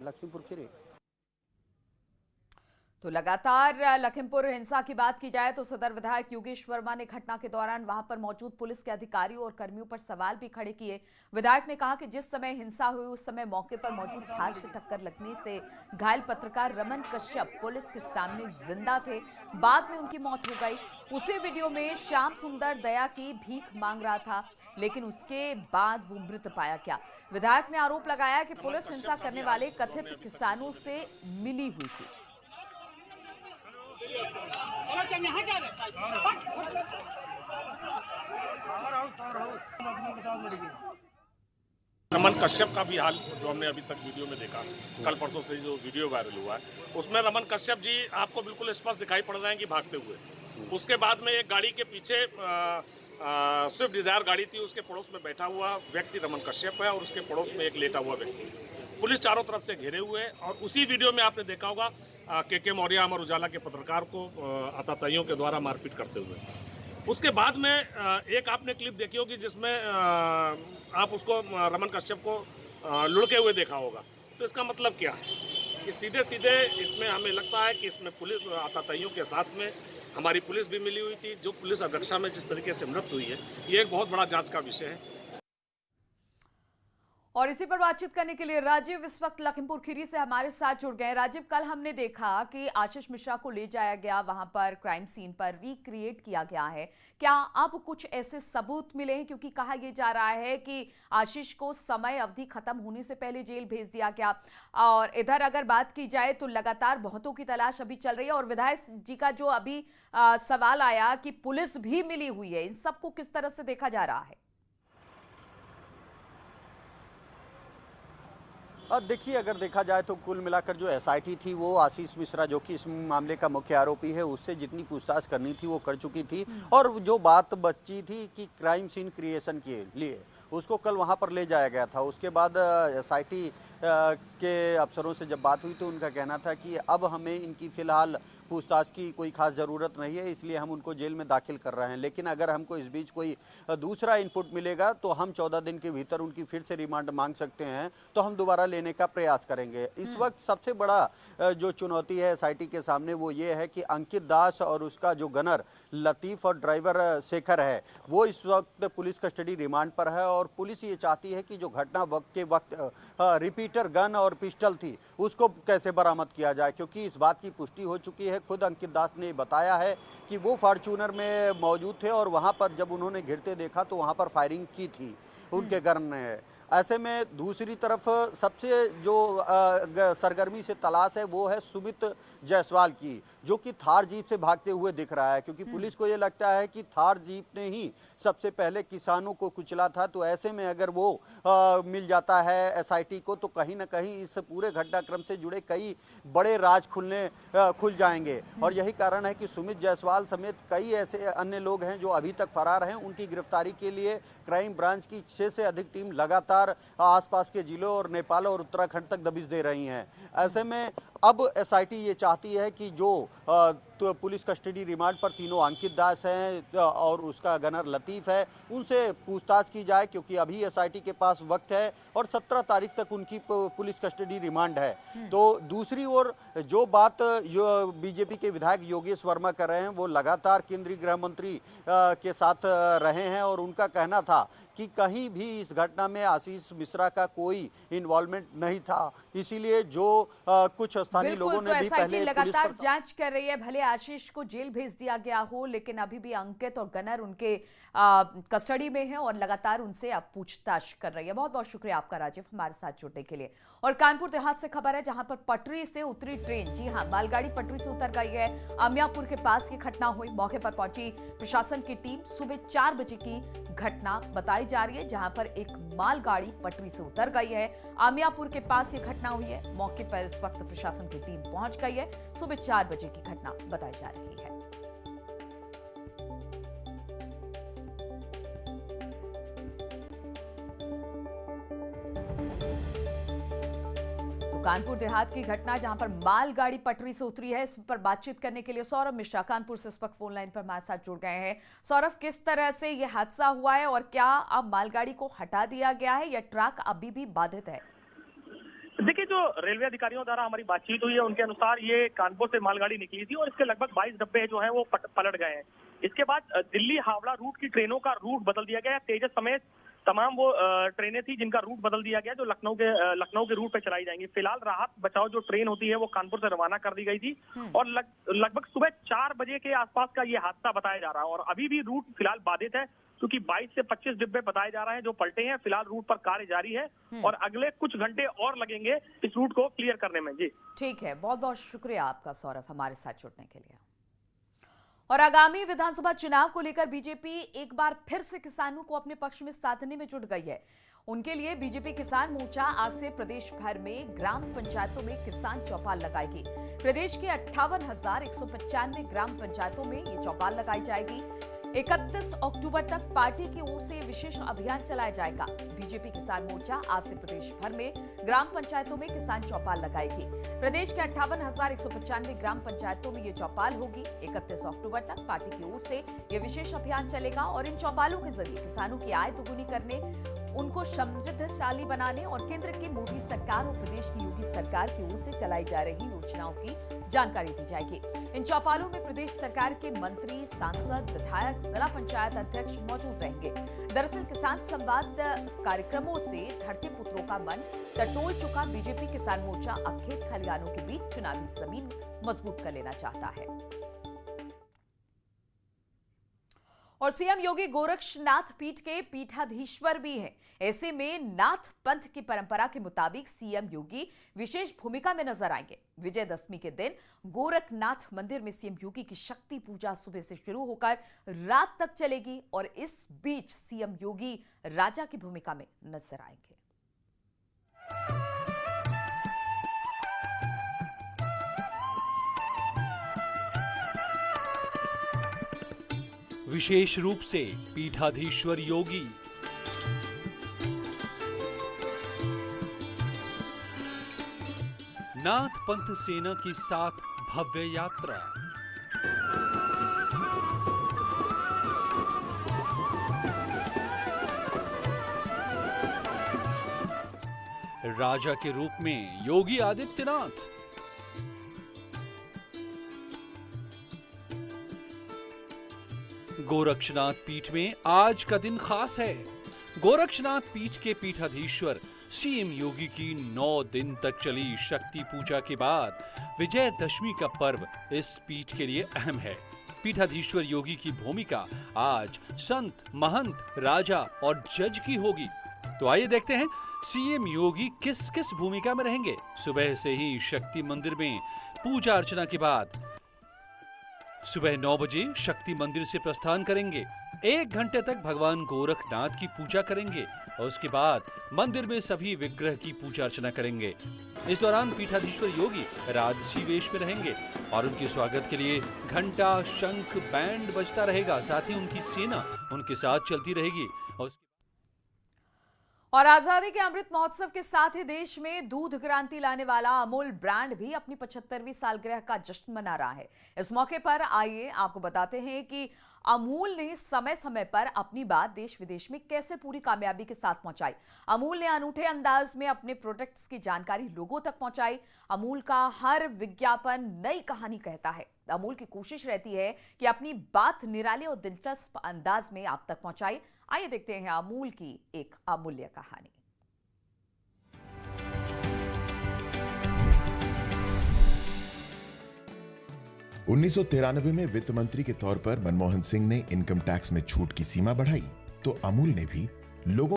लखीमपुर खीरी। तो लगातार लखीमपुर हिंसा की बात की जाए तो सदर विधायक योगेश वर्मा ने घटना के दौरान वहां पर मौजूद पुलिस के अधिकारियों और कर्मियों पर सवाल भी खड़े किए। विधायक ने कहा कि जिस समय हिंसा हुई उस समय मौके पर मौजूद थार से टक्कर लगने से घायल पत्रकार रमन कश्यप पुलिस के सामने जिंदा थे। बाद में उनकी मौत हो गई। उसी वीडियो में श्याम सुंदर दया की भीख मांग रहा था, लेकिन उसके बाद वो मृत पाया गया। विधायक ने आरोप लगाया कि रमन पुलिस कश्यप हिंसा का भी करने हाल वाले जो हमने कथित अभी तक किसानों वीडियो में से देखा। मिली हुई थी। रमन कश्यप का भी हाल जो हमने अभी तक वीडियो में देखा, कल परसों से जो वीडियो वायरल हुआ है उसमें रमन कश्यप जी आपको बिल्कुल स्पष्ट दिखाई पड़ रहे हैं कि भागते हुए। उसके बाद में एक गाड़ी के पीछे स्विफ्ट डिजायर गाड़ी थी, उसके पड़ोस में बैठा हुआ व्यक्ति रमन कश्यप है और उसके पड़ोस में एक लेटा हुआ व्यक्ति। पुलिस चारों तरफ से घेरे हुए है और उसी वीडियो में आपने देखा होगा के मौर्य अमर उजाला के पत्रकार को आतताइयों के द्वारा मारपीट करते हुए। उसके बाद में एक आपने क्लिप देखी होगी जिसमें आप उसको रमन कश्यप को लुढ़के हुए देखा होगा। तो इसका मतलब क्या है कि सीधे सीधे इसमें हमें लगता है कि इसमें पुलिस आतताइयों के साथ में हमारी पुलिस भी मिली हुई थी। जो पुलिस अध्यक्षा में जिस तरीके से मृत्यु हुई है, ये एक बहुत बड़ा जांच का विषय है। और इसी पर बातचीत करने के लिए राजीव इस वक्त लखीमपुर खीरी से हमारे साथ जुड़ गए। राजीव, कल हमने देखा कि आशीष मिश्रा को ले जाया गया, वहां पर क्राइम सीन पर रिक्रिएट किया गया है। क्या अब कुछ ऐसे सबूत मिले हैं? क्योंकि कहा यह जा रहा है कि आशीष को समय अवधि खत्म होने से पहले जेल भेज दिया गया। और इधर अगर बात की जाए तो लगातार बहुतों की तलाश अभी चल रही है और विधायक जी का जो अभी सवाल आया कि पुलिस भी मिली हुई है, इन सबको किस तरह से देखा जा रहा है? देखिए, अगर देखा जाए तो कुल मिलाकर जो एसआईटी थी वो आशीष मिश्रा जो कि इस मामले का मुख्य आरोपी है उससे जितनी पूछताछ करनी थी वो कर चुकी थी। और जो बात बची थी कि क्राइम सीन क्रिएशन के लिए उसको कल वहां पर ले जाया गया था। उसके बाद एसआईटी के अफसरों से जब बात हुई तो उनका कहना था कि अब हमें इनकी फ़िलहाल पूछताछ की कोई खास ज़रूरत नहीं है, इसलिए हम उनको जेल में दाखिल कर रहे हैं। लेकिन अगर हमको इस बीच कोई दूसरा इनपुट मिलेगा तो हम 14 दिन के भीतर उनकी फिर से रिमांड मांग सकते हैं, तो हम दोबारा लेने का प्रयास करेंगे। इस वक्त सबसे बड़ा जो चुनौती है एसआईटी के सामने वो ये है कि अंकित दास और उसका जो गनर लतीफ़ और ड्राइवर शेखर है वो इस वक्त पुलिस कस्टडी रिमांड पर है। और पुलिस ये चाहती है कि जो घटना के वक्त रिपीटर गन और पिस्टल थी उसको कैसे बरामद किया जाए, क्योंकि इस बात की पुष्टि हो चुकी है। खुद अंकित दास ने बताया है कि वो फॉर्च्यूनर में मौजूद थे और वहाँ पर जब उन्होंने घिरते देखा तो वहाँ पर फायरिंग की थी उनके गन ने। ऐसे में दूसरी तरफ सबसे जो सरगर्मी से तलाश है वो है सुमित जायसवाल की, जो कि थार जीप से भागते हुए दिख रहा है, क्योंकि पुलिस को ये लगता है कि थार जीप ने ही सबसे पहले किसानों को कुचला था। तो ऐसे में अगर वो मिल जाता है एसआईटी को तो कहीं ना कहीं इस पूरे घटनाक्रम से जुड़े कई बड़े राज खुल जाएंगे। और यही कारण है कि सुमित जायसवाल समेत कई ऐसे अन्य लोग हैं जो अभी तक फरार हैं। उनकी गिरफ्तारी के लिए क्राइम ब्रांच की 6 से अधिक टीम लगातार आसपास के जिलों और नेपाल और उत्तराखंड तक दबिश दे रही हैं। ऐसे में अब एसआईटी ये चाहती है कि जो तो पुलिस कस्टडी रिमांड पर तीनों अंकित दास हैं और उसका गनर लतीफ़ है उनसे पूछताछ की जाए, क्योंकि अभी एसआईटी के पास वक्त है और 17 तारीख तक उनकी पुलिस कस्टडी रिमांड है। तो दूसरी ओर जो बात बीजेपी के विधायक योगेश वर्मा कर रहे हैं वो लगातार केंद्रीय गृह मंत्री के साथ रहे हैं और उनका कहना था कि कहीं भी इस घटना में आशीष मिश्रा का कोई इन्वॉल्वमेंट नहीं था। इसीलिए जो कुछ स्थानीय लोगों ने तो भी पहले लगातार जांच कर रही है। भले आशीष को जेल भेज दिया गया हो, लेकिन अभी भी अंकित और गनर उनके कस्टडी में है और लगातार उनसे अब पूछताछ कर रही है। बहुत बहुत शुक्रिया आपका राजीव, हमारे साथ जुड़ने के लिए। और कानपुर देहात से खबर है जहां पर पटरी से उतरी ट्रेन, जी हां, मालगाड़ी पटरी से उतर गई है। अमियापुर के पास की घटना हुई। मौके पर पहुंची प्रशासन की टीम। सुबह 4 बजे की घटना बताई जा रही है जहां पर एक मालगाड़ी पटरी से उतर गई है। अमियापुर के पास ये घटना हुई है। मौके पर इस वक्त प्रशासन की टीम पहुंच गई है। सुबह 4 बजे की घटना बताई जा रही है। कानपुर देहात की घटना जहां पर मालगाड़ी पटरी से उतरी है, इस पर बातचीत करने के लिए सौरभ मिश्रा कानपुर से इस वक्त फोन लाइन पर हमारे साथ जुड़ गए हैं। सौरभ, किस तरह से यह हादसा हुआ है और क्या अब मालगाड़ी को हटा दिया गया है या ट्रक अभी भी बाधित है? देखिए, जो रेलवे अधिकारियों द्वारा हमारी बातचीत हुई है उनके अनुसार ये कानपुर से मालगाड़ी निकली थी और इसके लगभग 22 डब्बे जो हैं वो पलट गए हैं। इसके बाद दिल्ली हावड़ा रूट की ट्रेनों का रूट बदल दिया गया है। तेजस समेत तमाम वो ट्रेनें थी जिनका रूट बदल दिया गया, जो लखनऊ के रूट पे चलाई जाएंगी। फिलहाल राहत बचाव जो ट्रेन होती है वो कानपुर से रवाना कर दी गई थी और लगभग सुबह 4 बजे के आसपास का ये हादसा बताया जा रहा है और अभी भी रूट फिलहाल बाधित है, क्योंकि 22 से 25 डिब्बे बताए जा रहे हैं जो पलटे हैं। फिलहाल रूट पर कार्य जारी है और अगले कुछ घंटे और लगेंगे इस रूट को क्लियर करने में। जी ठीक है, बहुत बहुत शुक्रिया आपका सौरभ हमारे साथ जुड़ने के लिए। और आगामी विधानसभा चुनाव को लेकर बीजेपी एक बार फिर से किसानों को अपने पक्ष में साधने में जुट गई है। उनके लिए बीजेपी किसान मोर्चा आज से प्रदेश भर में ग्राम पंचायतों में किसान चौपाल लगाएगी। प्रदेश के 58,195 ग्राम पंचायतों में ये चौपाल लगाई जाएगी। 31 अक्टूबर तक पार्टी की ओर से विशेष अभियान चलाया जाएगा। बीजेपी किसान मोर्चा आज से प्रदेश भर में ग्राम पंचायतों में किसान चौपाल लगाएगी। प्रदेश के 58,195 ग्राम पंचायतों में ये चौपाल होगी। 31 अक्टूबर तक पार्टी की ओर से ये विशेष अभियान चलेगा और इन चौपालों के जरिए किसानों की आय दोगुनी करने, उनको समृद्धशाली बनाने और केंद्र की मोदी सरकार और प्रदेश की योगी सरकार की ओर से चलाई जा रही योजनाओं की जानकारी दी जाएगी। इन चौपालों में प्रदेश सरकार के मंत्री, सांसद, विधायक, जिला पंचायत अध्यक्ष मौजूद रहेंगे। दरअसल किसान संवाद कार्यक्रमों से धरती पुत्रों का मन टटोल चुका बीजेपी किसान मोर्चा अब खेत खलिहानों के बीच चुनावी जमीन मजबूत कर लेना चाहता है। और सीएम योगी गोरक्षनाथ पीठ के पीठाधीश्वर भी हैं। ऐसे में नाथ पंथ की परंपरा के मुताबिक सीएम योगी विशेष भूमिका में नजर आएंगे। विजयदशमी के दिन गोरखनाथ मंदिर में सीएम योगी की शक्ति पूजा सुबह से शुरू होकर रात तक चलेगी और इस बीच सीएम योगी राजा की भूमिका में नजर आएंगे। विशेष रूप से पीठाधीश्वर योगी नाथ पंथ सेना के साथ भव्य यात्रा। राजा के रूप में योगी आदित्यनाथ। गोरक्षनाथ पीठ में आज का दिन खास है। गोरक्षनाथ पीठ के पीठाधीश्वर सीएम योगी की 9 दिन तक चली शक्ति पूजा के बाद विजयदशमी का पर्व इस पीठ के लिए अहम है। पीठाधीश्वर योगी की भूमिका आज संत, महंत, राजा और जज की होगी। तो आइए देखते हैं सीएम योगी किस किस भूमिका में रहेंगे। सुबह से ही शक्ति मंदिर में पूजा अर्चना के बाद सुबह 9 बजे शक्ति मंदिर से प्रस्थान करेंगे। 1 घंटे तक भगवान गोरखनाथ की पूजा करेंगे और उसके बाद मंदिर में सभी विग्रह की पूजा अर्चना करेंगे। इस दौरान पीठाधीश्वर योगी राजसी वेश में रहेंगे और उनके स्वागत के लिए घंटा, शंख, बैंड बजता रहेगा। साथ ही उनकी सेना उनके साथ चलती रहेगी। और आजादी के अमृत महोत्सव के साथ ही देश में दूध क्रांति लाने वाला अमूल ब्रांड भी अपनी 75वीं सालगिरह का जश्न मना रहा है। इस मौके पर आइए आपको बताते हैं कि अमूल ने समय समय पर अपनी बात देश विदेश में कैसे पूरी कामयाबी के साथ पहुंचाई। अमूल ने अनूठे अंदाज में अपने प्रोडक्ट्स की जानकारी लोगों तक पहुंचाई। अमूल का हर विज्ञापन नई कहानी कहता है। अमूल की कोशिश रहती है कि अपनी बात निराले और दिलचस्प अंदाज में आप तक पहुंचाई। आइए देखते हैं अमूल की एक अमूल्य कहानी। 1993 में वित्त मंत्री के तौर पर मनमोहन सिंह ने इनकम टैक्स में छूट की सीमा बढ़ाई तो अमूल ने भी लोगों